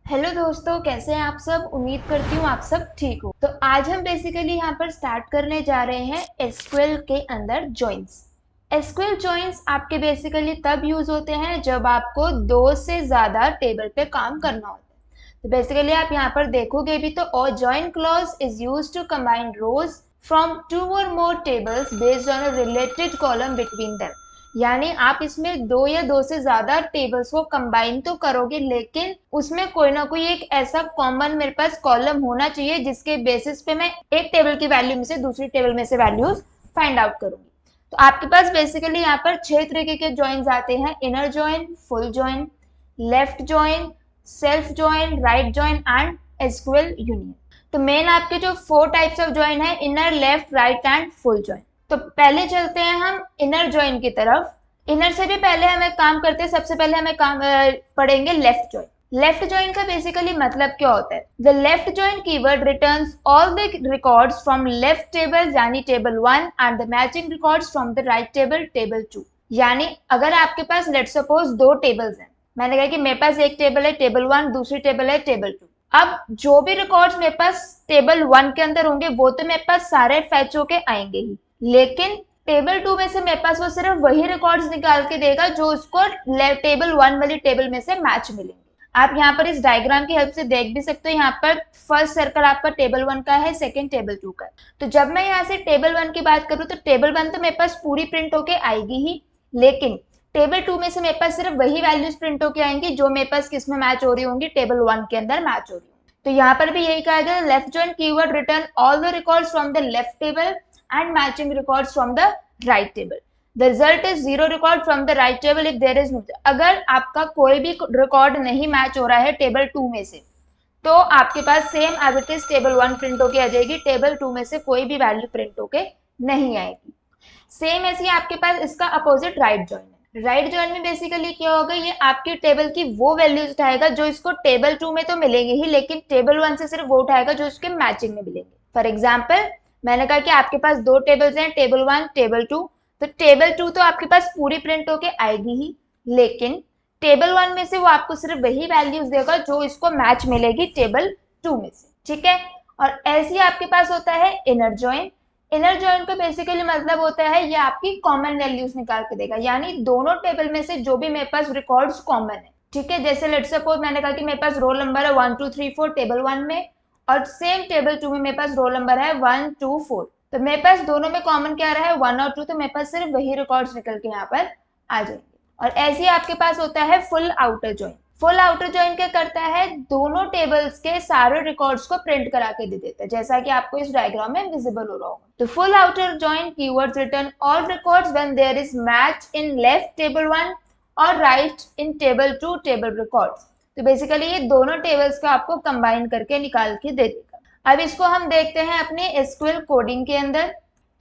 Hello दोस्तों, कैसे हैं आप सब। उम्मीद करती हूँ आप सब ठीक हो। तो आज हम बेसिकली यहाँ पर स्टार्ट करने जा रहे हैं एसक्यूएल के अंदर जॉइंस। एसक्यूएल जॉइंस आपके बेसिकली तब यूज होते हैं जब आपको दो से ज्यादा टेबल पे काम करना होता है। तो बेसिकली आप यहाँ पर देखोगे भी तो join clause is use to combine rows from two और more tables based on a related column between them. यानी आप इसमें दो या दो से ज्यादा टेबल्स को कंबाइन तो करोगे, लेकिन उसमें कोई ना कोई एक ऐसा कॉमन मेरे पास कॉलम होना चाहिए जिसके बेसिस पे मैं एक टेबल की वैल्यू में से दूसरी टेबल में से वैल्यूज फाइंड आउट करूंगी। तो आपके पास बेसिकली यहाँ पर 6 तरीके के ज्वाइंस आते हैं: inner join, full join, left join, self join, right join and SQL union. तो मेन आपके जो 4 टाइप्स ऑफ ज्वाइन है: inner, left, right and full join. तो पहले चलते हैं हम इनर ज्वाइन की तरफ। इनर से भी पहले हमें काम करते हैं, सबसे पहले हमें काम पढ़ेंगे लेफ्ट ज्वाइन। लेफ्ट ज्वाइन का बेसिकली मतलब क्या होता है? The left join keyword returns all the records from left table यानी table 1 and the matching records from the right table table 2। यानी अगर आपके पास लेट्स सपोज दो टेबल्स हैं, मैंने कहा कि मेरे पास एक टेबल है टेबल 1, दूसरी टेबल है टेबल 2। अब जो भी रिकॉर्ड्स मेरे पास टेबल 1 के अंदर होंगे वो तो मेरे पास सारे फैच होके आएंगे ही, लेकिन टेबल 2 में से मेरे पास वो सिर्फ वही रिकॉर्ड्स निकाल के देगा जो उसको टेबल 1 वाली टेबल में से मैच मिलेंगे। आप यहाँ पर इस डायग्राम की हेल्प से देख भी सकते हो। यहाँ पर फर्स्ट सर्कल आपका टेबल 1 का है, सेकंड टेबल 2 का है। तो जब मैं यहाँ से टेबल 1 की बात करूँ तो टेबल 1 तो मेरे पास पूरी प्रिंट होके आएगी ही, लेकिन टेबल 2 में से मेरे पास सिर्फ वही वैल्यूज प्रिंट होके आएंगी जो मेरे पास किस में मैच हो रही होंगी, टेबल 1 के अंदर मैच हो रही होंगी। तो यहाँ पर भी यही कहा गया, left join keyword return all the records from the left table and matching records from the right table. The result is zero record from the right table if there is no. अगर आपका कोई भी record नहीं match हो रहा है table 2 में से, तो आपके पास same as it is table 1 print होके आ जाएगी, टेबल 2 में से कोई भी वैल्यू प्रिंट होके नहीं आएगी। सेम ऐसे ही आपके पास इसका अपोजिट राइट ज्वाइन है। राइट ज्वाइन में बेसिकली क्या होगा, ये आपकी टेबल की वो वैल्यूज उठाएगा जो इसको टेबल 2 में तो मिलेंगे ही, लेकिन टेबल 1 से सिर्फ वो उठाएगा जो उसके मैचिंग में मिलेंगे। फॉर एग्जाम्पल मैंने कहा कि आपके पास दो टेबल्स हैं, टेबल 1 टेबल 2। तो टेबल 2 तो आपके पास पूरी प्रिंट होके आएगी ही, लेकिन टेबल 1 में से वो आपको सिर्फ वही वैल्यूज देगा जो इसको मैच मिलेगी टेबल 2 में से, ठीक है। और ऐसे ही आपके पास होता है इनर ज्वाइन। इनर ज्वाइन का बेसिकली मतलब होता है ये आपकी कॉमन वैल्यूज निकाल के देगा, यानी दोनों टेबल में से जो भी मेरे पास रिकॉर्ड्स कॉमन है, ठीक है। जैसे लेट्स सपोज मैंने कहा कि मेरे पास रोल नंबर है 1 2 3 4 टेबल 1 में, और सेम टेबल 2 में मेरे पास रोल नंबर है 1 2 4। तो मेरे पास दोनों में कॉमन क्या रहा है 1 और 2, तो मेरे पास सिर्फ वही रिकॉर्ड्स निकल के यहाँ पर आ जाएंगे। और ऐसे ही आपके पास होता है full outer join. Full outer join क्या करता है, दोनों टेबल्स के सारे रिकॉर्ड्स को प्रिंट करा के दे देता है, जैसा कि आपको इस डायग्राम में विजिबल हो रहा होगा। तो full outer join keywords return all records when there is match in left table 1 और right in table 2 table records. तो बेसिकली ये दोनों टेबल्स को आपको कंबाइन करके निकाल के दे देगा। अब इसको हम देखते हैं अपने एसक्यूएल कोडिंग के अंदर।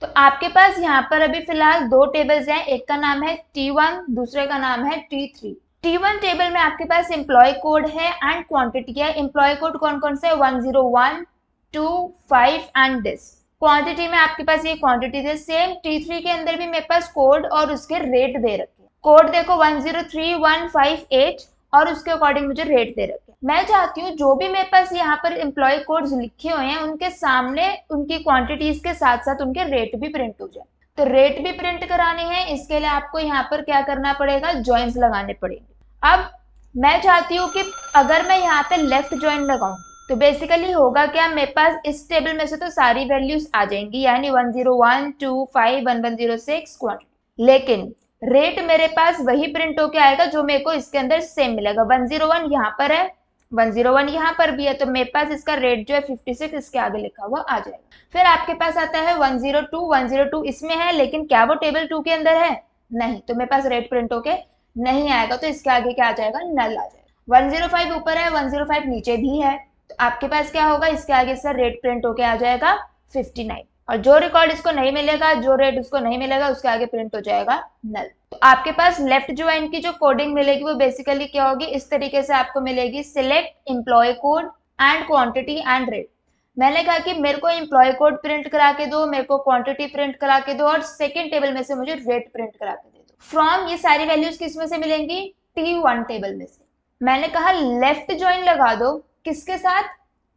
तो आपके पास यहाँ पर अभी फिलहाल दो टेबल्स हैं, एक का नाम है T1, दूसरे का नाम है T3। T1 टेबल में आपके पास एम्प्लॉय कोड है एंड क्वांटिटी है। एम्प्लॉय कोड कौन कौन से है? 101, 2, 5 एंड दिस। क्वांटिटी में आपके पास ये क्वांटिटी है। सेम T3 के अंदर भी मेरे पास कोड और उसके रेट दे रखे हैं। कोड देखो 103158 और उसके अकॉर्डिंग मुझे रेट दे रखे हैं। मैं चाहती हूँ जो भी मेरे पास यहाँ पर एम्प्लॉय कोड्स लिखे हुए हैं उनके सामने उनकी क्वांटिटीज के साथ साथ उनके रेट भी प्रिंट हो जाए। तो रेट भी प्रिंट कराने हैं, इसके लिए आपको यहाँ पर क्या करना पड़ेगा, ज्वाइंस लगाने पड़ेंगे। अब मैं चाहती हूँ कि अगर मैं यहाँ पे लेफ्ट ज्वाइन लगाऊं तो बेसिकली होगा क्या, मेरे पास इस टेबल में से तो सारी वैल्यूज आ जाएंगी, यानी 101, 2, 5, 1106 क्वांटिटी, लेकिन रेट मेरे पास वही प्रिंट होके आएगा जो मेरे को इसके अंदर सेम मिलेगा। 101 यहाँ पर है, 101 यहाँ पर भी है, तो मेरे पास इसका रेट जो है 56 इसके आगे लिखा हुआ आ जाएगा। फिर आपके पास आता है 102, 102 इसमें है, लेकिन क्या वो टेबल 2 के अंदर है? नहीं, तो मेरे पास रेट प्रिंट होके नहीं आएगा, तो इसके आगे क्या आ जाएगा, नल आ जाएगा। 105 ऊपर है, 105 नीचे भी है, तो आपके पास क्या होगा, इसके आगे इसका रेट प्रिंट होके आ जाएगा 59। और जो रिकॉर्ड इसको नहीं मिलेगा, जो रेट उसको नहीं मिलेगा, उसके आगे प्रिंट हो जाएगा नल। तो आपके पास लेफ्ट ज्वाइन की जो कोडिंग मिलेगी वो बेसिकली क्या होगी, इस तरीके से आपको मिलेगी, select employ code and quantity and rate. मैंने कहा कि मेरे को एम्प्लॉय कोड प्रिंट करा के दो, मेरे को क्वांटिटी प्रिंट करा के दो, और सेकेंड टेबल में से मुझे रेट प्रिंट करा के दे दो। फ्रॉम ये सारी वैल्यूज किस में से मिलेंगी, T1 टेबल में से। मैंने कहा लेफ्ट ज्वाइन लगा दो, किसके साथ?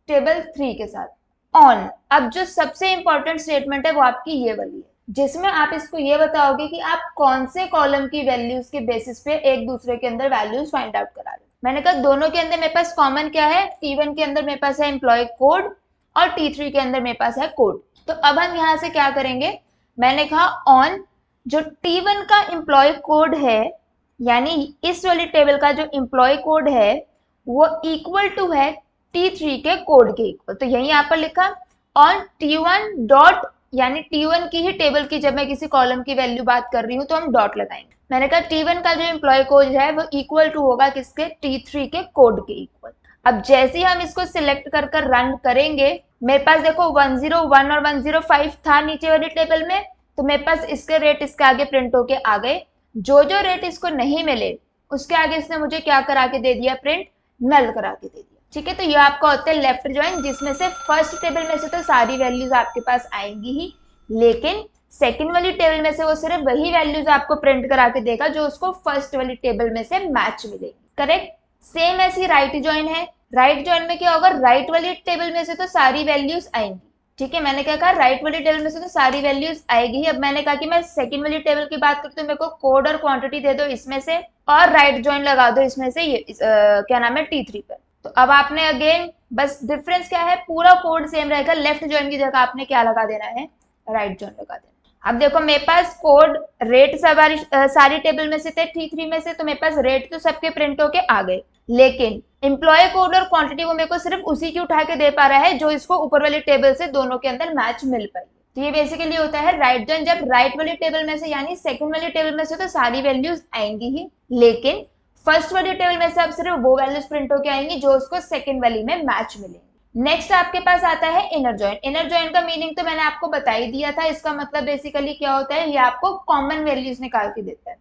टेबल 3 के साथ, ऑन। अब जो सबसे इंपॉर्टेंट स्टेटमेंट है वो आपकी ये वाली है, जिसमें आप इसको ये बताओगे कि आप कौन से कॉलम की वैल्यूज के बेसिस पे एक दूसरे के अंदर वैल्यूज फाइंड आउट करा रहे हो। मैंने कहा दोनों के अंदर मेरे पास कॉमन क्या है, T1 के अंदर मेरे पास है एम्प्लॉय कोड और T3 के अंदर मेरे पास है कोड। तो अब हम यहाँ से क्या करेंगे, मैंने कहा ऑन जो T1 का एम्प्लॉय कोड है, यानी इस वाली टेबल का जो एम्प्लॉय कोड है वो इक्वल टू है T3 के कोड के इक्वल। तो यही यहाँ पर लिखा ऑन T1 डॉट, यानी T1 की ही टेबल की जब मैं किसी कॉलम की वैल्यू बात कर रही हूँ तो हम डॉट लगाएंगे। मैंने कहा T1 का जो एम्प्लॉय कोड है वो इक्वल टू होगा किसके, T3 के कोड के इक्वल। अब जैसे ही हम इसको सिलेक्ट कर कर रन करेंगे, मेरे पास देखो 101 और 105 था नीचे वाली टेबल में, तो मेरे पास इसके रेट इसके आगे प्रिंट होके आ गए। जो जो रेट इसको नहीं मिले उसके आगे इसने मुझे क्या करा के दे दिया, प्रिंट नल करा के दे दिया। ठीक है, तो ये आपका होता है लेफ्ट ज्वाइन, जिसमें से फर्स्ट टेबल में से तो सारी वैल्यूज आपके पास आएंगी ही, लेकिन सेकंड वाली टेबल में से वो सिर्फ वही वैल्यूज आपको प्रिंट करा के देगा जो उसको फर्स्ट वाली टेबल में से मैच मिलेगी। करेक्ट। सेम ऐसी राइट ज्वाइन है। राइट ज्वाइन में क्या होगा, राइट वाली टेबल में से तो सारी वैल्यूज आएंगी। ठीक है, मैंने क्या कहा, राइट वाली टेबल में से तो सारी वैल्यूज आएगी। अब मैंने कहा कि मैं सेकंड वाली टेबल की बात करूँ तो मेरे को कोड और क्वांटिटी दे दो इसमें से, और राइट ज्वाइन लगा दो इसमें से ये क्या नाम है, T3 पर। तो अब आपने अगेन बस डिफरेंस क्या है, पूरा कोड सेम रहेगा, लेफ्ट ज्वाइन की जगह आपने क्या लगा देना है, राइट ज्वाइन लगा देना। अब देखो मेरे पास कोड रेट सारी टेबल में से थे T3 में से, तो मेरे पास रेट तो सबके प्रिंट होके आ गए, लेकिन एम्प्लॉय कोड और क्वांटिटी वो मेरे को सिर्फ उसी की उठा के दे पा रहा है जो इसको ऊपर वाली टेबल से दोनों के अंदर मैच मिल पाई। तो ये बेसिकली होता है राइट ज्वाइन, जब राइट वाली टेबल में से यानी सेकंड वाली टेबल में से तो सारी वैल्यूज आएंगी ही, लेकिन फर्स्ट वाली टेबल में से अब सिर्फ वो वैल्यूज प्रिंट होके आएंगी जो उसको सेकंड वाली में मैच मिलेंगी। नेक्स्ट आपके पास आता है इनर ज्वाइन। इनर ज्वाइन का मीनिंग तो मैंने आपको बता ही दिया था। इसका मतलब बेसिकली क्या होता है, ये आपको कॉमन वैल्यूज निकाल के देता है।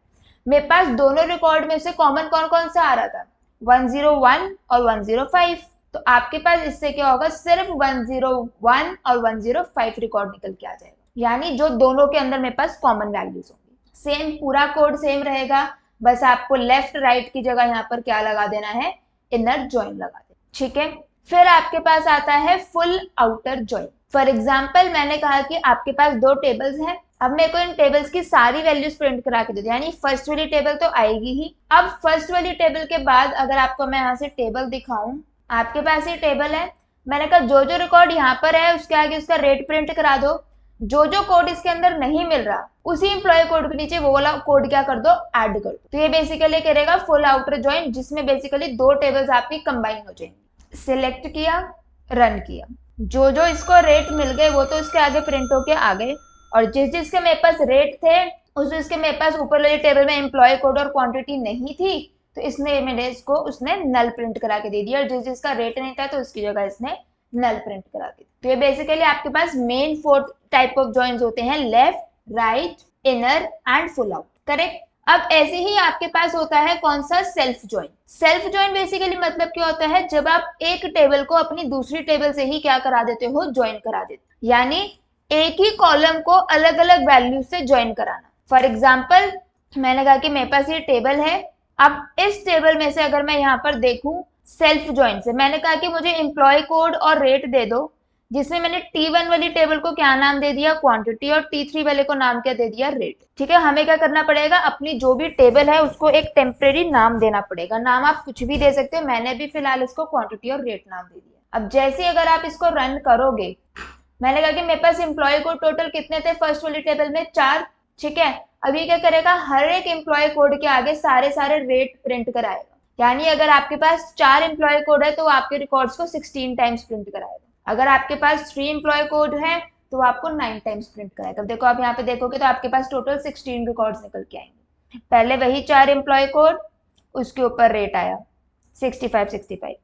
मेरे पास दोनों रिकॉर्ड में से कॉमन कौन कौन सा आ रहा था, 101 और 105। तो आपके पास इससे क्या होगा, सिर्फ 101 और 105 रिकॉर्ड निकल के आ जाएगा, यानी जो दोनों के अंदर मेरे पास कॉमन वैल्यूज होंगी। सेम पूरा कोड सेम रहेगा, बस आपको लेफ्ट राइट की जगह यहाँ पर क्या लगा देना है, इनर ज्वाइन लगा देना। ठीक है, फिर आपके पास आता है full outer join. For example मैंने कहा कि आपके पास दो टेबल्स हैं, अब मेरे को इन टेबल्स की सारी वैल्यूज प्रिंट करा के दे दो, यानी फर्स्ट वाली टेबल तो आएगी ही। अब फर्स्ट वाली टेबल के बाद अगर आपको मैं यहाँ से टेबल दिखाऊं, आपके पास ये टेबल है, मैंने कहा जो जो रिकॉर्ड यहाँ पर है उसके आगे उसका रेट प्रिंट करा दो। जो जो कोड इसके अंदर नहीं मिल रहा उसी एम्प्लॉय कोड के नीचे वो वाला कोड क्या कर दो, ऐड कर दो। तो ये बेसिकली करेगा फुल आउटर ज्वाइन, जिसमें बेसिकली दो टेबल्स आपकी कंबाइन हो जाएंगी। सिलेक्ट किया, रन किया, जो जो इसको रेट मिल गए वो तो उसके आगे प्रिंट होके आ गए, और जिस जिसके मेरे पास रेट थे उसके मेरे पास ऊपर वाली टेबल में एम्प्लॉय कोड और क्वांटिटी नहीं थी, तो इसने मेरे इसको उसने नल प्रिंट करा के दे दिया, और जिस जिसका रेट नहीं था तो उसकी जगह इसने नल प्रिंट करा के। तो ये बेसिकली आपके पास मेन 4 टाइप ऑफ जॉइंट्स होते हैं, left, right, inner and full out. Correct. अब ऐसे ही आपके पास होता है कौन सा, self join. Self join basically मतलब क्या होता है, जब आप एक टेबल को अपनी दूसरी टेबल से ही क्या करा देते हो, ज्वाइन करा देते, यानी एक ही कॉलम को अलग अलग वैल्यू से ज्वाइन कराना। फॉर एग्जाम्पल मैंने कहा कि मेरे पास ये टेबल है, अब इस टेबल में से अगर मैं यहाँ पर देखूं सेल्फ ज्वाइन से, मैंने कहा कि मुझे एम्प्लॉय कोड और रेट दे दो, जिसमें मैंने T1 वाली टेबल को क्या नाम दे दिया, क्वांटिटी, और T3 वाले को नाम क्या दे दिया, रेट। ठीक है, हमें क्या करना पड़ेगा, अपनी जो भी टेबल है उसको एक टेम्परेरी नाम देना पड़ेगा। नाम आप कुछ भी दे सकते हो, मैंने भी फिलहाल इसको क्वांटिटी और रेट नाम दे दिया। अब जैसे अगर आप इसको रन करोगे, मैंने कहा कि मेरे पास एम्प्लॉय कोड टोटल कितने थे फर्स्ट वाली टेबल में, 4। ठीक है, अभी क्या करेगा, हर एक एम्प्लॉय कोड के आगे सारे सारे रेट प्रिंट कराएगा, यानी अगर आपके पास 4 एम्प्लॉय कोड है तो आपके रिकॉर्ड्स को 16 टाइम्स प्रिंट कराएगा। अगर आपके पास 3 एम्प्लॉय कोड है तो आपको 9 टाइम्स प्रिंट कराएगा। देखो आप यहाँ पे देखोगे तो आपके पास टोटल 16 रिकॉर्ड्स निकल के आएंगे। पहले वही 4 एम्प्लॉय कोड, उसके ऊपर रेट आया 65,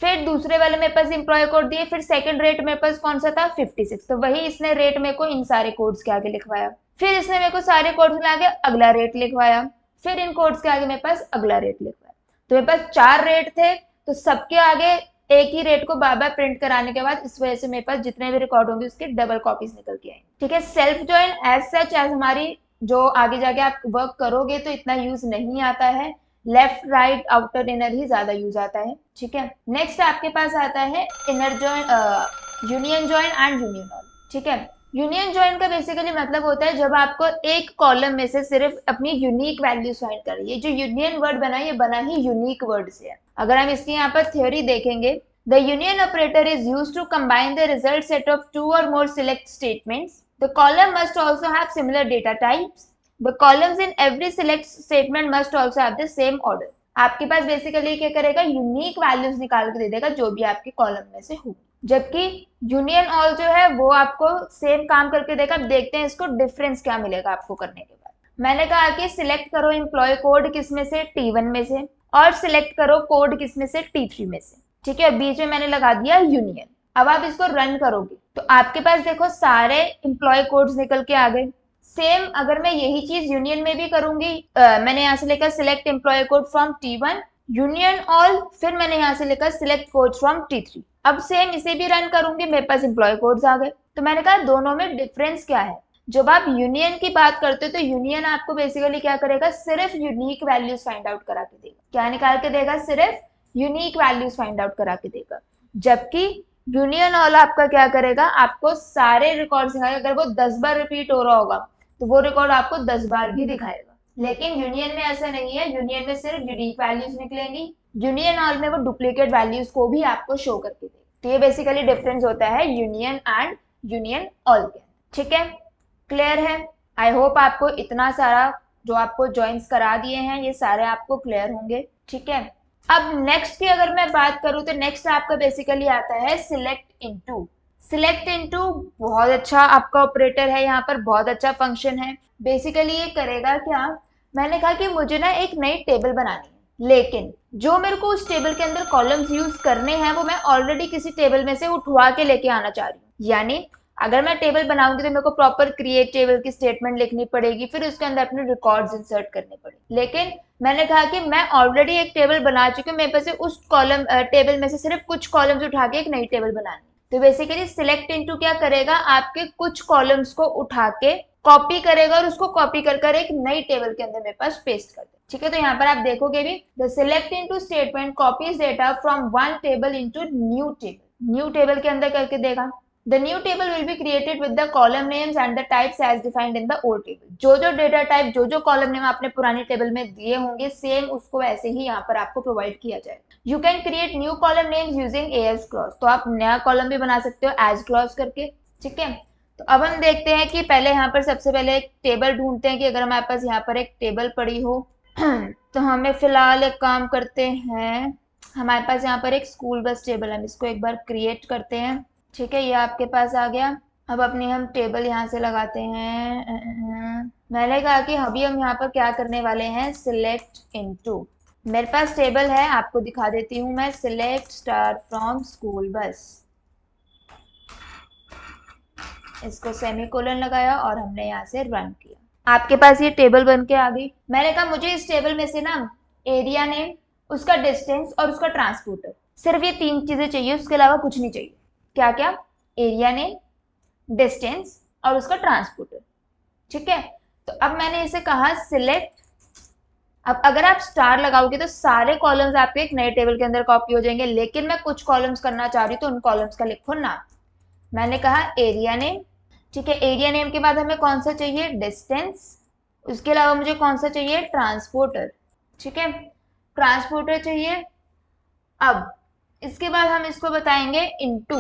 फिर दूसरे वाले मेरे पास एम्प्लॉय कोड दिए, फिर सेकंड रेट मेरे पास कौन सा था, 56, तो वही इसने रेट मेरे को इन सारे कोड्स के आगे लिखवाया। फिर इसने मेरे को सारे कोड्स के आगे अगला रेट लिखवाया, फिर इन कोड्स के आगे मेरे पास अगला रेट लिखवाया। तो मेरे पास 4 रेट थे, तो सबके आगे एक ही रेट को बार बार प्रिंट कराने के बाद इस वजह से मेरे पास जितने भी रिकॉर्ड होंगे उसके डबल कॉपीज निकल के आएंगे। ठीक है, self join as such as हमारी जो आगे जाके आप वर्क करोगे तो इतना यूज नहीं आता है, लेफ्ट राइट आउटर इनर ही ज्यादा यूज आता है, ठीक है। नेक्स्ट आपके पास आता है inner join, union join and union all, ठीक है। यूनियन जॉइन का बेसिकली मतलब होता है जब आपको एक कॉलम में से सिर्फ अपनी यूनिक वैल्यूज फाइंड करनी है। जो यूनियन वर्ड बना है ये बना ही यूनिक वर्ड से है। अगर हम इसकी यहाँ पर थ्योरी देखेंगे, the union operator is used to combine the result set of 2 और more select statements. The column must also have similar data types. The columns in every select statement must also have the same order. आपके पास basically क्या करेगा, unique values निकाल के दे देगा जो भी आपके कॉलम में से हो, जबकि यूनियन ऑल जो है वो आपको सेम काम करके देगा। अब देखते हैं इसको डिफरेंस क्या मिलेगा आपको करने के बाद। मैंने कहा कि सिलेक्ट करो एम्प्लॉय कोड किस में से, T1 में से, और सिलेक्ट करो कोड किस में से, T3 में से, ठीक है। बीच में मैंने लगा दिया यूनियन। अब आप इसको रन करोगे तो आपके पास देखो सारे एम्प्लॉय कोड्स निकल के आ गए। सेम अगर मैं यही चीज यूनियन में भी करूंगी, मैंने यहाँ से लिखा select employ code from T1 union all, फिर मैंने यहाँ से लिखा सिलेक्ट कोड फ्रॉम T3। अब सेम इसे भी रन करूंगी, मेरे पास एम्प्लॉय कोड्स आ गए। तो मैंने कहा दोनों में डिफरेंस क्या है। जब आप यूनियन की बात करते हो तो यूनियन आपको बेसिकली क्या करेगा, सिर्फ यूनिक वैल्यूज फाइंड आउट करा के देगा। क्या निकाल के देगा, सिर्फ यूनिक वैल्यूज फाइंड आउट करा के देगा। जबकि यूनियन ऑल आपका क्या करेगा, आपको सारे रिकॉर्ड्स दिखाएगा। अगर वो 10 बार रिपीट हो रहा होगा तो वो रिकॉर्ड आपको 10 बार भी दिखाएगा। लेकिन यूनियन में ऐसा नहीं है, यूनियन में सिर्फ यूनिक वैल्यूज निकलेंगी। यूनियन ऑल में वो डुप्लीकेट वैल्यूज को भी आपको शो करके देगा। तो ये बेसिकली डिफरेंस होता है यूनियन एंड यूनियन ऑल के, ठीक है। क्लियर है? आई होप आपको इतना सारा जो आपको ज्वाइंस करा दिए हैं ये सारे आपको क्लियर होंगे, ठीक है। अब नेक्स्ट की अगर मैं बात करूं तो नेक्स्ट आपका बेसिकली आता है सिलेक्ट इनटू। सिलेक्ट इनटू बहुत अच्छा आपका ऑपरेटर है, यहाँ पर बहुत अच्छा फंक्शन है। बेसिकली ये करेगा क्या, मैंने कहा कि मुझे ना एक नई टेबल बनानी है, लेकिन जो मेरे को उस टेबल के अंदर कॉलम्स यूज करने हैं वो मैं ऑलरेडी किसी टेबल में से उठवा के लेके आना चाह रही हूँ। यानी अगर मैं टेबल बनाऊंगी तो मेरे को प्रॉपर क्रिएट टेबल की स्टेटमेंट लिखनी पड़ेगी, फिर उसके अंदर अपने रिकॉर्ड्स इंसर्ट करने पड़ेंगे। लेकिन मैंने कहा कि मैं ऑलरेडी एक टेबल बना चुकी हूँ, मेरे पास उस कॉलम टेबल में से सिर्फ कुछ कॉलम्स उठा के एक नई टेबल बनानी। तो बेसिकली सिलेक्ट इनटू क्या करेगा, आपके कुछ कॉलम्स को उठा के कॉपी करेगा और उसको कॉपी कर एक नई टेबल के अंदर मेरे पास पेस्ट कर दे, ठीक है। तो यहाँ पर आप देखोगे भी the select into statement copies data from one table into new table, new table के अंदर करके देगा। The new table will be created with the column names and the types as defined in the old table. जो data type जो column name आपने पुरानी table में दिए होंगे सेम उसको ऐसे ही यहाँ पर आपको प्रोवाइड किया जाएगा। You can create new column names using as clause, तो आप नया कॉलम भी बना सकते हो as clause करके, ठीक है। तो अब हम देखते हैं कि पहले यहाँ पर सबसे पहले एक टेबल ढूंढते हैं कि अगर हमारे पास यहाँ पर एक टेबल पड़ी हो तो हमें फिलहाल एक काम करते हैं, हमारे पास यहाँ पर एक स्कूल बस टेबल है, हम इसको एक बार क्रिएट करते हैं, ठीक है। ये आपके पास आ गया। अब अपनी हम टेबल यहाँ से लगाते हैं। मैंने कहा कि अभी हम यहाँ पर क्या करने वाले हैं, सिलेक्ट इनटू। मेरे पास टेबल है, आपको दिखा देती हूँ मैं, select star from school bus. इसको सेमीकोलन लगाया और हमने यहाँ से रन किया। आपके पास ये टेबल बन के आ गई। मैंने कहा मुझे इस टेबल में से ना एरिया नेम, उसका डिस्टेंस और उसका ट्रांसपोर्टर, सिर्फ ये 3 चीजें चाहिए, उसके अलावा कुछ नहीं चाहिए। क्या क्या, एरिया नेम, डिस्टेंस और उसका ट्रांसपोर्टर, ठीक है। तो अब मैंने इसे कहा सिलेक्ट। अब अगर आप स्टार लगाओगे तो सारे कॉलम्स आपके एक नए टेबल के अंदर कॉपी हो जाएंगे, लेकिन मैं कुछ कॉलम्स करना चाह रही हूँ तो उन कॉलम्स का लिखो नाम। मैंने कहा एरिया नेम, ठीक है। एरिया नेम के बाद हमें कौन सा चाहिए, डिस्टेंस। उसके अलावा मुझे कौन सा चाहिए, ट्रांसपोर्टर, ठीक है। ट्रांसपोर्टर चाहिए। अब इसके बाद हम इसको बताएंगे इनटू,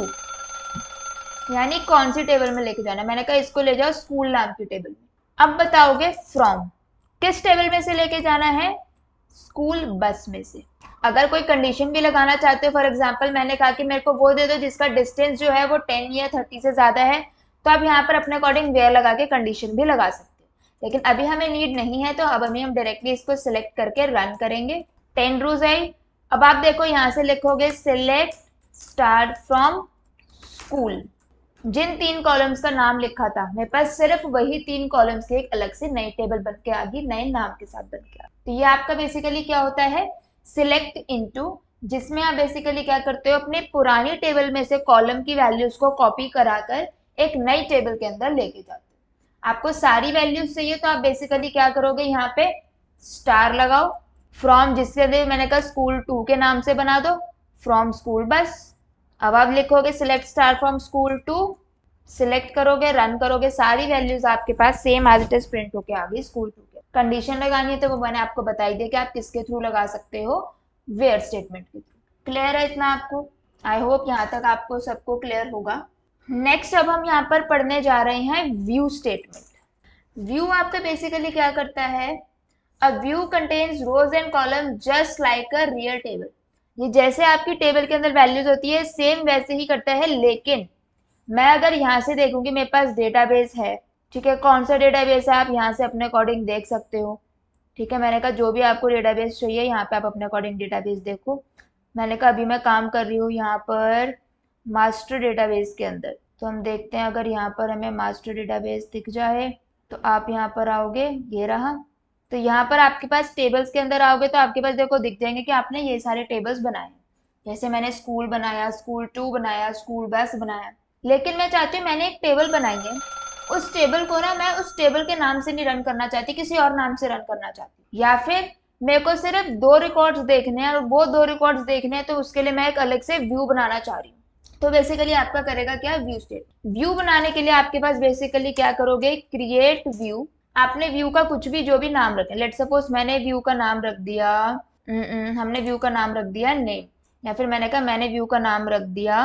यानी कौन सी टेबल में लेके जाना। मैंने कहा इसको ले जाओ स्कूल नाम की टेबल में। अब बताओगे फ्रॉम, किस टेबल में से लेके जाना है, स्कूल बस में से। अगर कोई कंडीशन भी लगाना चाहते हो, फॉर एग्जांपल मैंने कहा कि मेरे को वो दे दो जिसका डिस्टेंस जो है वो 10 या 30 से ज्यादा है, तो आप यहाँ पर अपने अकॉर्डिंग वेयर लगा के कंडीशन भी लगा सकते हैं। लेकिन अभी हमें नीड नहीं है तो अब हम डायरेक्टली इसको सिलेक्ट करके रन करेंगे। 10 रूज आई। अब आप देखो यहाँ से लिखोगे सिलेक्ट स्टार फ्रॉम स्कूल। जिन 3 कॉलम्स का नाम लिखा था मेरे पास सिर्फ वही 3 कॉलम्स की एक अलग से नई टेबल बन के आ गई, नए नाम के साथ बन के आ। तो ये आपका बेसिकली क्या होता है, सिलेक्ट इनटू, जिसमें आप बेसिकली क्या करते हो, अपने पुरानी टेबल में से कॉलम की वैल्यूज को कॉपी कराकर एक नई टेबल के अंदर लेके जाते हो। आपको सारी वैल्यूज चाहिए तो आप बेसिकली क्या करोगे, यहाँ पे स्टार लगाओ, फ्रॉम जिसके लिए मैंने कहा स्कूल 2 के नाम से बना दो, फ्रॉम स्कूल बस। अब आप लिखोगे select star from school 2, select करोगे, रन करोगे, सारी वैल्यूज आपके पास same as it is print होके आ गई स्कूल 2 के। कंडीशन लगानी है तो वो मैंने आपको बताई दी कि आप किसके थ्रू लगा सकते हो, वेयर स्टेटमेंट के थ्रू। क्लियर है इतना आपको? आई होप यहाँ तक आपको सबको क्लियर होगा। नेक्स्ट अब हम यहाँ पर पढ़ने जा रहे हैं व्यू स्टेटमेंट। व्यू आपका बेसिकली क्या करता है, a view contains rows and column just like a real table. ये जैसे आपकी टेबल के अंदर वैल्यूज होती है सेम वैसे ही करता है, लेकिन मैं अगर यहाँ से देखूंगी मेरे पास डेटाबेस है, ठीक है, कौन सा डेटाबेस है आप यहाँ से अपने अकॉर्डिंग देख सकते हो। ठीक है, मैंने कहा जो भी आपको डेटाबेस चाहिए यहाँ पे आप अपने अकॉर्डिंग डेटाबेस देखो। मैंने कहा अभी मैं काम कर रही हूँ यहाँ पर मास्टर डेटाबेस के अंदर, तो हम देखते हैं अगर यहाँ पर हमें मास्टर डेटाबेस दिख जाए तो आप यहाँ पर आओगे, ये रहा। तो यहाँ पर आपके पास टेबल्स के अंदर आओगे तो आपके पास देखो दिख जाएंगे कि आपने ये सारे टेबल्स बनाए हैं। जैसे मैंने स्कूल बनाया, स्कूल 2 बनाया, स्कूल बस बनाया। लेकिन मैं चाहती हूँ मैंने एक टेबल बनाई है, उस टेबल को ना मैं उस टेबल के नाम से नहीं रन करना चाहती, किसी और नाम से रन करना चाहती, या फिर मेरे को सिर्फ 2 रिकॉर्ड्स देखने हैं और वो 2 रिकॉर्ड्स देखने हैं, तो उसके लिए मैं एक अलग से व्यू बनाना चाह रही हूँ। तो बेसिकली आपका करेगा क्या, व्यू स्टेट। व्यू बनाने के लिए आपके पास बेसिकली क्या करोगे, क्रिएट व्यू। आपने व्यू का कुछ भी जो भी नाम रखें, लेट सपोज मैंने व्यू का नाम रख दिया हमने व्यू का नाम रख दिया नेम, या फिर मैंने कहा मैंने व्यू का नाम रख दिया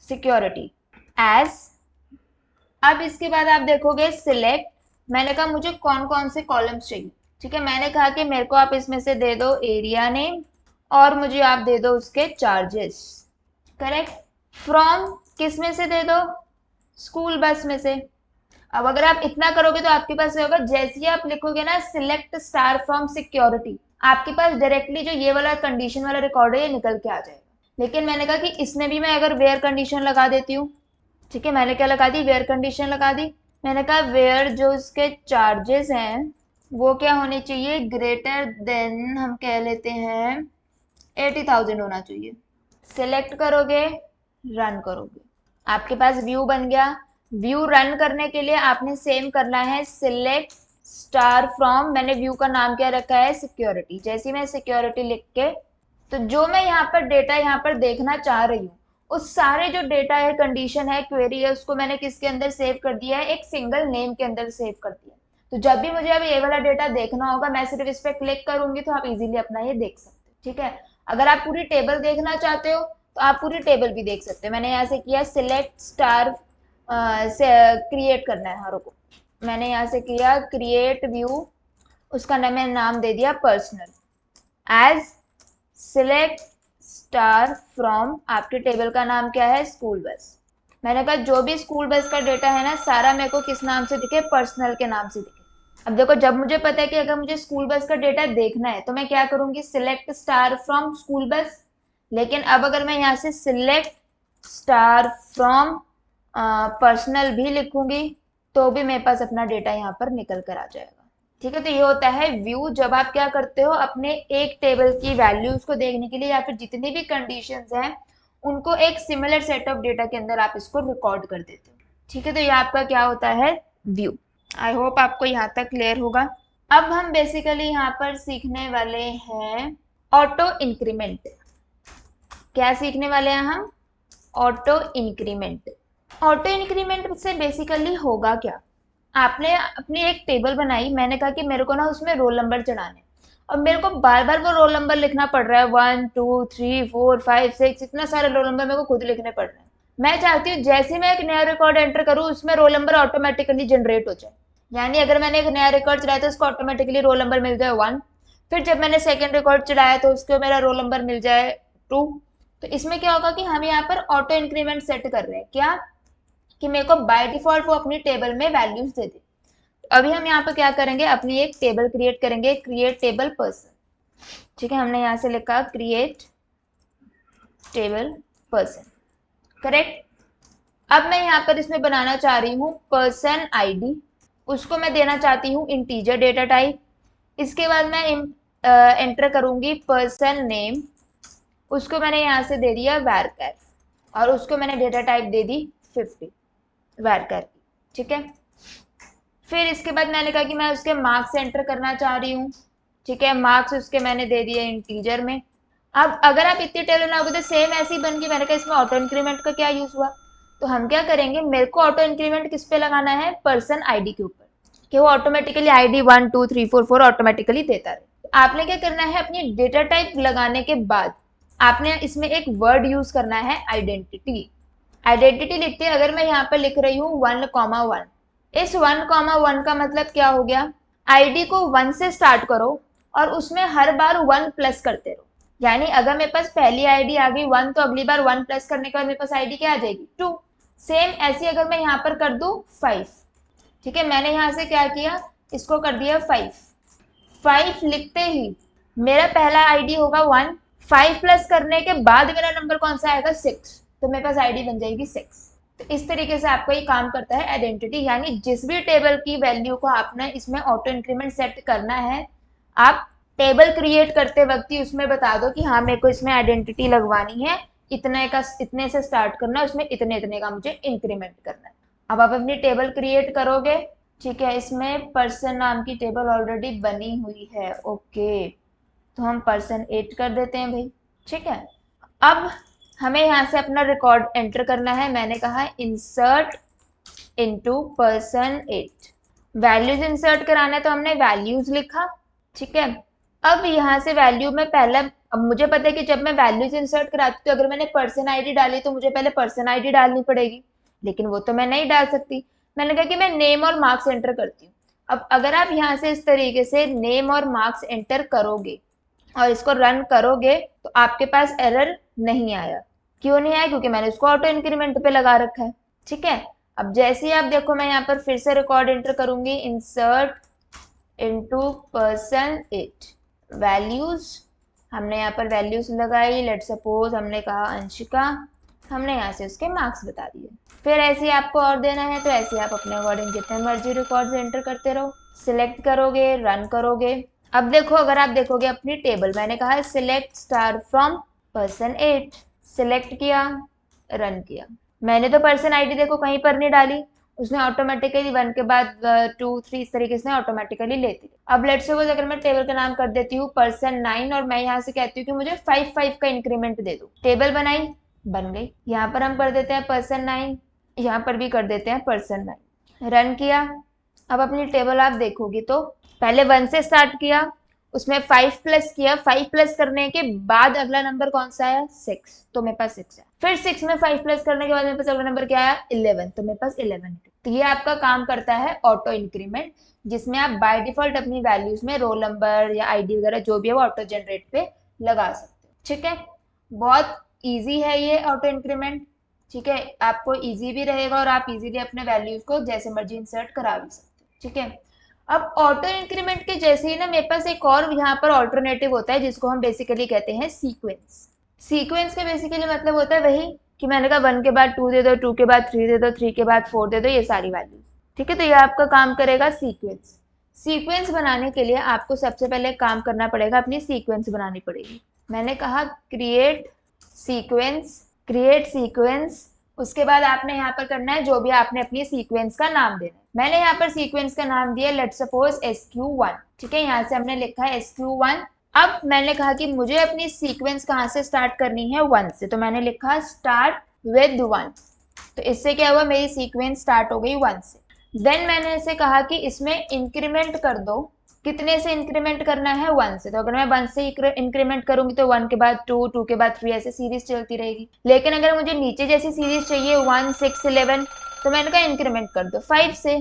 सिक्योरिटी एज। अब इसके बाद आप देखोगे सिलेक्ट, मैंने कहा मुझे कौन कौन से कॉलम्स चाहिए। ठीक है, मैंने कहा कि मेरे को आप इसमें से दे दो एरिया नेम और मुझे आप दे दो उसके चार्जेस। करेक्ट। फ्रॉम किस में से दे दो, स्कूल बस में से। अब अगर आप इतना करोगे तो आपके पास होगा, जैसे ही आप लिखोगे ना सिलेक्ट स्टार फ्रॉम सिक्योरिटी, आपके पास डायरेक्टली जो ये वाला कंडीशन वाला रिकॉर्ड है ये निकल के आ जाएगा। लेकिन मैंने कहा कि इसमें भी मैं अगर वेयर कंडीशन लगा देती हूँ, ठीक है, मैंने क्या लगा दी, वेयर कंडीशन लगा दी। मैंने कहा वेयर जो उसके चार्जेस हैं वो क्या होने चाहिए, ग्रेटर देन हम कह लेते हैं 80,000 होना चाहिए। सिलेक्ट करोगे, रन करोगे, आपके पास व्यू बन गया। व्यू रन करने के लिए आपने सेम करना है, सिलेक्ट स्टार फ्रॉम, मैंने व्यू का नाम क्या रखा है, सिक्योरिटी। जैसे ही मैं सिक्योरिटी लिख के, तो जो मैं यहाँ पर डेटा यहाँ पर देखना चाह रही हूँ उस सारे जो डेटा है, कंडीशन है, क्वेरी है, उसको मैंने किसके अंदर सेव कर दिया है, एक सिंगल नेम के अंदर सेव कर दिया। तो जब भी मुझे अब ये वाला डेटा देखना होगा मैं सिर्फ इस पर क्लिक करूंगी तो आप इजीली अपना ये देख सकते हो। ठीक है, अगर आप पूरी टेबल देखना चाहते हो तो आप पूरी टेबल भी देख सकते हो। मैंने यहाँ से किया सिलेक्ट स्टार से क्रिएट करना है हर को, मैंने यहाँ से किया क्रिएट व्यू, उसका मैंने नाम दे दिया personal as select star from, आपके टेबल का नाम क्या है, स्कूल बस। मैंने कहा जो भी स्कूल बस का डेटा है ना सारा मेरे को किस नाम से दिखे, पर्सनल के नाम से दिखे। अब देखो जब मुझे पता है कि अगर मुझे स्कूल बस का डेटा देखना है तो मैं क्या करूंगी, select star from school bus. लेकिन अब अगर मैं यहाँ से सिलेक्ट स्टार फ्रॉम पर्सनल भी लिखूंगी तो भी मेरे पास अपना डेटा यहाँ पर निकल कर आ जाएगा। ठीक है, तो ये होता है व्यू। जब आप क्या करते हो, अपने एक टेबल की वैल्यूज को देखने के लिए या फिर जितनी भी कंडीशंस हैं उनको एक सिमिलर सेट ऑफ डेटा के अंदर आप इसको रिकॉर्ड कर देते हो। ठीक है, तो ये आपका क्या होता है, व्यू। आई होप आपको यहाँ तक क्लियर होगा। अब हम बेसिकली यहाँ पर सीखने वाले हैं ऑटो इंक्रीमेंट। क्या सीखने वाले हैं हम, ऑटो इंक्रीमेंट। ऑटो इंक्रीमेंट से बेसिकली होगा क्या, आपने अपनी एक टेबल बनाई, मैंने कहा कि मेरे को ना उसमें रोल नंबर चढ़ाने, और मेरे को बार बार वो रोल नंबर लिखना पड़ रहा है, 1 2 3 4 5 6, इतना सारे रोल नंबर मेरे को खुद लिखने पड़ रहे हैं। मैं चाहती हूँ जैसे मैं एक नया रिकॉर्ड एंटर करूँ उसमें रोल नंबर ऑटोमेटिकली जनरेट हो जाए। यानी अगर मैंने एक नया रिकॉर्ड चलाया तो उसको ऑटोमेटिकली रोल नंबर मिल जाए 1, फिर जब मैंने सेकेंड रिकॉर्ड चलाया तो उसको मेरा रोल नंबर मिल जाए 2। तो इसमें क्या होगा कि हम यहाँ पर ऑटो इंक्रीमेंट सेट कर रहे हैं, क्या कि मेरे को बाय डिफॉल्ट वो अपनी टेबल में वैल्यूज दे दे। अभी हम यहाँ पर क्या करेंगे, अपनी एक टेबल क्रिएट करेंगे, क्रिएट टेबल पर्सन। ठीक है, हमने यहाँ से लिखा क्रिएट टेबल पर्सन। करेक्ट। अब मैं यहाँ पर इसमें बनाना चाह रही हूँ पर्सन आईडी, उसको मैं देना चाहती हूँ इंटीजर डेटा टाइप। इसके बाद मैं एंटर करूंगी पर्सन नेम, उसको मैंने यहाँ से दे दिया वैरकर, और उसको मैंने डेटा टाइप दे दी 50 वैरकर की। ठीक है, फिर इसके बाद मैंने कहा कि मैं उसके मार्क्स एंटर करना चाह रही हूँ, ठीक है, मार्क्स उसके मैंने दे दिए इंटीजर में। अब अगर आप इतनी टेबल बनाओगे तो सेम ऐसी बन गई। मैंने कहा इसमें ऑटो इंक्रीमेंट का क्या यूज हुआ, तो हम क्या करेंगे, मेरे को ऑटो इंक्रीमेंट किस पे लगाना है, पर्सन आईडी के ऊपर, कि वो ऑटोमेटिकली आईडी 1 2 3 4 4 ऑटोमेटिकली देता रहे। तो आपने क्या करना है, अपनी डेटा टाइप लगाने के बाद आपने इसमें एक वर्ड यूज करना है, आइडेंटिटी। आइडेंटिटी लिखते हैं, अगर मैं यहाँ पर लिख रही हूँ 1,1, इस 1,1 का मतलब क्या हो गया, आईडी को 1 से स्टार्ट करो और उसमें हर बार 1 प्लस करते रहो। यानी अगर मेरे पास पहली आईडी आ गई 1, तो अगली बार 1 प्लस करने के बाद मेरे पास आईडी क्या आ जाएगी, 2। सेम ऐसी अगर मैं यहाँ पर कर दूं 5, ठीक है, मैंने यहाँ से क्या किया, इसको कर दिया 5 लिखते ही मेरा पहला आईडी होगा 1, 5 प्लस करने के बाद मेरा नंबर कौन सा आएगा, 6, तो मेरे पास आईडी बन जाएगी 6। तो इस तरीके से आपका ये काम करता है आइडेंटिटी, यानी जिस भी टेबल की वैल्यू को आपने इसमें ऑटो इंक्रीमेंट सेट करना है, आप टेबल क्रिएट करते वक्त ही उसमें बता दो कि हाँ मेरे को इसमें आइडेंटिटी लगवानी है, इतने से स्टार्ट करना है, उसमें इतने इतने का मुझे इंक्रीमेंट करना है। अब आप अपनी टेबल क्रिएट करोगे, ठीक है, इसमें पर्सन नाम की टेबल ऑलरेडी बनी हुई है, ओके, तो हम पर्सन 8 कर देते हैं भाई, ठीक है। अब हमें यहाँ से अपना रिकॉर्ड एंटर करना है। मैंने कहा insert into person 8, values insert कराना है तो हमने वैल्यूज लिखा, ठीक है। अब यहाँ से वैल्यू में पहला, अब मुझे पता है कि जब मैं वैल्यूज इंसर्ट कराती हूँ तो अगर मैंने पर्सन आईडी डाली तो मुझे पहले पर्सन आईडी डालनी पड़ेगी, लेकिन वो तो मैं नहीं डाल सकती। मैंने कहा कि मैं नेम और मार्क्स एंटर करती हूँ। अब अगर आप यहाँ से इस तरीके से नेम और मार्क्स एंटर करोगे और इसको रन करोगे तो आपके पास एरर नहीं आया। क्यों नहीं आया, क्योंकि मैंने उसको ऑटो इंक्रीमेंट पे लगा रखा है, ठीक है। अब जैसे ही आप देखो, मैं यहाँ पर फिर से रिकॉर्ड एंटर करूंगी, इंसर्ट इनटू पर्सन 8, वैल्यूज, हमने यहाँ पर वैल्यूज लगाई, लेट सपोज हमने कहा अंशिका, हमने यहाँ से उसके मार्क्स बता दिए। फिर ऐसे ही आपको और देना है तो ऐसे आप अपने अकॉर्डिंग जितने मर्जी रिकॉर्ड्स एंटर करते रहो, सिलेक्ट करोगे, रन करोगे। अब देखो, अगर आप देखोगे अपनी टेबल, मैंने कहा select star from person 8, select किया, रन किया, मैंने तो पर्सन आईडी देखो कहीं पर नहीं डाली, उसने ऑटोमेटिकली 1 के बाद 2 3 इस तरीके से ऑटोमेटिकली लेती है। अब लेट्स सपोज अगर मैं टेबल का नाम कर देती हूँ पर्सन 9 और मैं यहाँ से कहती हूँ कि मुझे 5 का इंक्रीमेंट दे दो, टेबल बनाई, बन गई। यहाँ पर हम कर देते हैं पर्सन 9, यहाँ पर भी कर देते हैं पर्सन 9, रन किया। अब अपनी टेबल आप देखोगी तो पहले 1 से स्टार्ट किया, उसमें 5 प्लस किया, 5 प्लस करने के बाद अगला नंबर कौन सा आया, 6, तो मेरे पास 6 है। फिर 6 में 5 प्लस करने के बाद मेरे पास अगला नंबर क्या आया, 11, तो मेरे पास 11 है। तो ये आपका काम करता है ऑटो इंक्रीमेंट, जिसमें आप बाय डिफॉल्ट अपनी वैल्यूज में रोल नंबर या आईडी वगैरह जो भी है वो ऑटो जनरेट पे लगा सकते हो, ठीक है। बहुत ईजी है ये ऑटो इंक्रीमेंट, ठीक है, आपको ईजी भी रहेगा और आप इजीली अपने वैल्यूज को जैसे मर्जी इंसर्ट करा भी सकते हो, ठीक है। अब ऑटो इंक्रीमेंट के जैसे ही ना मेरे पास एक और यहाँ पर ऑल्टरनेटिव होता है जिसको हम बेसिकली कहते हैं सीक्वेंस। सीक्वेंस का बेसिकली मतलब होता है वही कि मैंने कहा 1 के बाद 2 दे दो, 2 के बाद 3 दे दो, 3 के बाद 4 दे दो, ये सारी वैल्यूज, ठीक है। तो ये आपका काम करेगा सीक्वेंस। सीक्वेंस बनाने के लिए आपको सबसे पहले काम करना पड़ेगा, अपनी सीक्वेंस बनानी पड़ेगी। मैंने कहा क्रिएट सीक्वेंस, उसके बाद आपने यहाँ पर करना है जो भी आपने अपनी सीक्वेंस का नाम देना है। मैंने यहाँ पर सीक्वेंस का नाम दिया लेट सपोज SQ1, ठीक है, यहाँ से हमने लिखा है SQ1। अब मैंने कहा कि मुझे अपनी सीक्वेंस कहाँ से स्टार्ट करनी है, 1 से, तो मैंने लिखा स्टार्ट विद 1, तो इससे क्या हुआ, मेरी सीक्वेंस स्टार्ट हो गई 1 से। देन मैंने इसे कहा कि इसमें इंक्रीमेंट कर दो, कितने से इंक्रीमेंट करना है, 1 से, तो अगर मैं 1 से इंक्रीमेंट करूंगी तो 1 के बाद 2, 2 के बाद 3 ऐसे सीरीज चलती रहेगी। लेकिन अगर मुझे नीचे जैसी सीरीज चाहिए 1 6 11, तो मैंने कहा इंक्रीमेंट कर दो 5 से।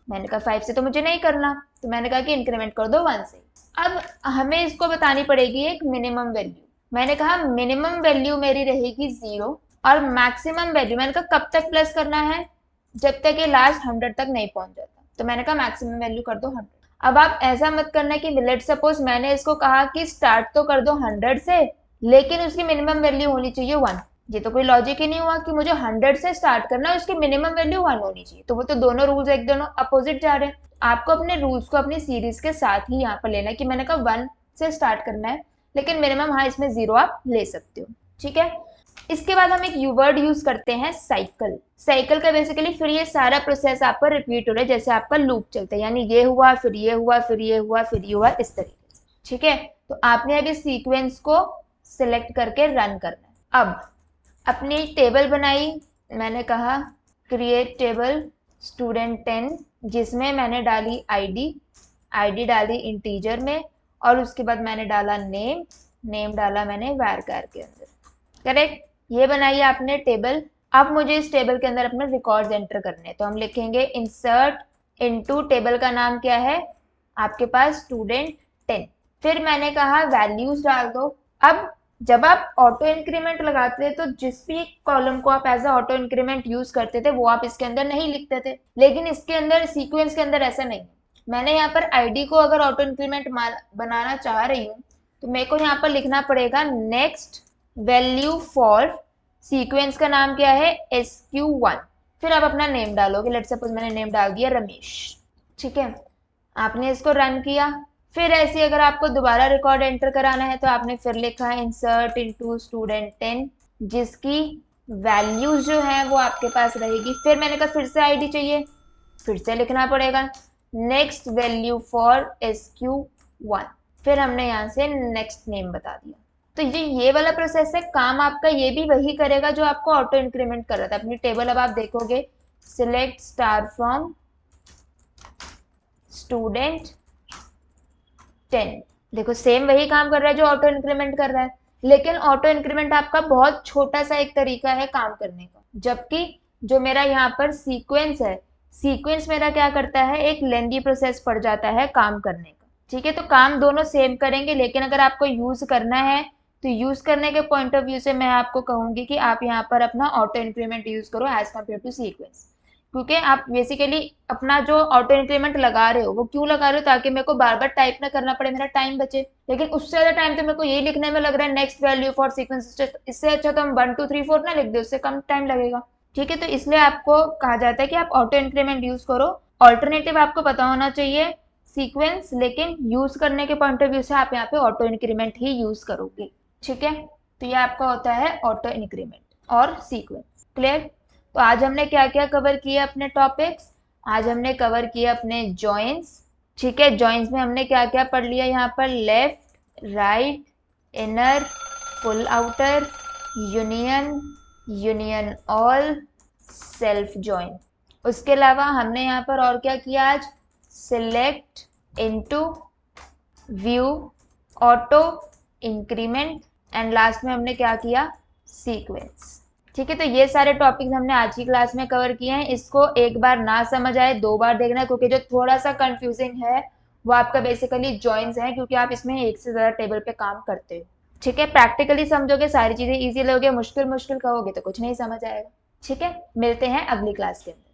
मैंने कहा 5 से तो मुझे नहीं करना, तो मैंने कहा कि इंक्रीमेंट कर दो 1 से। अब हमें इसको बतानी पड़ेगी एक मिनिमम वैल्यू। मैंने कहा मिनिमम वैल्यू मेरी रहेगी 0 और मैक्सिमम वैल्यू मैंने कहा कब तक प्लस करना है, जब तक ये लास्ट 100 तक नहीं पहुंच जाता, तो मैंने कहा मैक्सिमम वैल्यू कर दो 100। अब आप ऐसा मत करना कि लेट सपोज मैंने इसको कहा कि स्टार्ट तो कर दो 100 से, लेकिन उसकी मिनिमम वैल्यू होनी चाहिए 1। ये तो कोई लॉजिक ही नहीं हुआ कि मुझे 100 से स्टार्ट करना है, उसकी मिनिमम वैल्यू 1 होनी चाहिए, तो वो तो दोनों रूल्स एक दोनों अपोजिट जा रहे हैं। आपको अपने रूल्स को अपनी सीरीज के साथ ही यहाँ पर लेना है कि मैंने कहा 1 से स्टार्ट करना है, लेकिन मिनिमम हाँ इसमें 0 आप ले सकते हो, ठीक है। इसके बाद हम एक वर्ड यूज करते हैं साइकिल। साइकिल का बेसिकली फिर ये सारा प्रोसेस आपका रिपीट हो रहा है, जैसे आपका लूप चलता है, यानी ये हुआ फिर ये हुआ फिर ये हुआ फिर ये हुआ, इस तरीके से, ठीक है, तो आपने अभी सीक्वेंस को सिलेक्ट करके रन करना है। अब अपनी टेबल बनाई, मैंने कहा क्रिएट टेबल स्टूडेंट 10, जिसमें मैंने डाली आईडी डाली इंटीजर में, और उसके बाद मैंने डाला नेम डाला मैंने varchar के अंदर। करेक्ट, ये बनाई आपने टेबल। अब मुझे इस टेबल के अंदर अपने रिकॉर्ड्स एंटर करने हैं, तो हम लिखेंगे इंसर्ट इनटू, टेबल का नाम क्या है आपके पास, स्टूडेंट 10। फिर मैंने कहा वैल्यूज डाल दो। अब जब आप ऑटो इंक्रीमेंट लगाते थे तो जिस भी कॉलम को आप as a auto increment use करते थे वो आप इसके अंदर नहीं लिखते थे, लेकिन इसके अंदर सीक्वेंस के अंदर ऐसा नहीं है। मैंने यहाँ पर आईडी को अगर ऑटो इंक्रीमेंट बनाना चाह रही हूँ तो मेरे को यहाँ पर लिखना पड़ेगा नेक्स्ट वैल्यू फॉर, सीक्वेंस का नाम क्या है SQ1। फिर आप अपना नेम डालोगे, लेट्स सपोज मैंने नेम डाल दिया रमेश। ठीक है, आपने इसको रन किया। फिर ऐसे अगर आपको दोबारा रिकॉर्ड एंटर कराना है तो आपने फिर लिखा है इंसर्ट इनटू स्टूडेंट 10, जिसकी वैल्यूज जो है वो आपके पास रहेगी। फिर मैंने कहा फिर से आईडी चाहिए, फिर से लिखना पड़ेगा नेक्स्ट वैल्यू फॉर SQ1। फिर हमने यहाँ से नेक्स्ट नेम बता दिया। तो ये वाला प्रोसेस है, काम आपका ये भी वही करेगा जो आपको ऑटो इंक्रीमेंट कर रहा था। अपनी टेबल अब आप देखोगे, सिलेक्ट स्टार फ्रॉम स्टूडेंट 10, देखो सेम वही काम कर रहा है जो ऑटो इंक्रीमेंट कर रहा है, लेकिन ऑटो इंक्रीमेंट आपका बहुत छोटा सा एक तरीका है काम करने का, जबकि जो मेरा यहाँ पर सीक्वेंस है, सीक्वेंस मेरा क्या करता है, एक लेंदी प्रोसेस पड़ जाता है काम करने का। ठीक है, तो काम दोनों सेम करेंगे, लेकिन अगर आपको यूज करना है तो यूज करने के पॉइंट ऑफ व्यू से मैं आपको कहूंगी कि आप यहाँ पर अपना ऑटो इंक्रीमेंट यूज करो एज कम्पेयर टू सीक्वेंस, क्योंकि आप बेसिकली अपना जो ऑटो इंक्रीमेंट लगा रहे हो वो क्यों लगा रहे हो, ताकि मेरे को बार बार टाइप ना करना पड़े, मेरा टाइम बचे। लेकिन उससे ज्यादा टाइम तो मेरे को यही लिखने में लग रहा है नेक्स्ट वैल्यू फॉर सीक्वेंस, इससे अच्छा तो हम 1 2 3 4 ना लिख दे, उससे कम टाइम लगेगा। ठीक है, तो इसलिए आपको कहा जाता है कि आप ऑटो इंक्रीमेंट यूज करो। ऑल्टरनेटिव आपको पता होना चाहिए सीक्वेंस, लेकिन यूज करने के पॉइंट ऑफ व्यू से आप यहाँ पे ऑटो इंक्रीमेंट ही यूज करोगे। ठीक है, तो ये आपका होता है ऑटो इंक्रीमेंट और सीक्वेंस। क्लियर? तो आज हमने क्या क्या कवर किया अपने टॉपिक्स, आज हमने कवर किया अपने जॉइंस। ठीक है, जॉइंस में हमने क्या क्या पढ़ लिया, यहाँ पर left, right, inner, full outer, union, union all, self join. उसके अलावा हमने यहाँ पर और क्या किया आज, select, into, view, auto increment, and last में हमने क्या किया, सीक्वेंस। ठीक है, तो ये सारे टॉपिक्स हमने आज की क्लास में कवर किए हैं। इसको एक बार ना समझ आए 2 बार देखना है, क्योंकि जो थोड़ा सा कंफ्यूजिंग है वो आपका बेसिकली जॉइंस है, क्योंकि आप इसमें एक से ज्यादा टेबल पे काम करते हो। ठीक है, प्रैक्टिकली समझोगे सारी चीजें इजी लोगे, मुश्किल मुश्किल कहोगे तो कुछ नहीं समझ आएगा। ठीक है, मिलते हैं अगली क्लास के अंदर।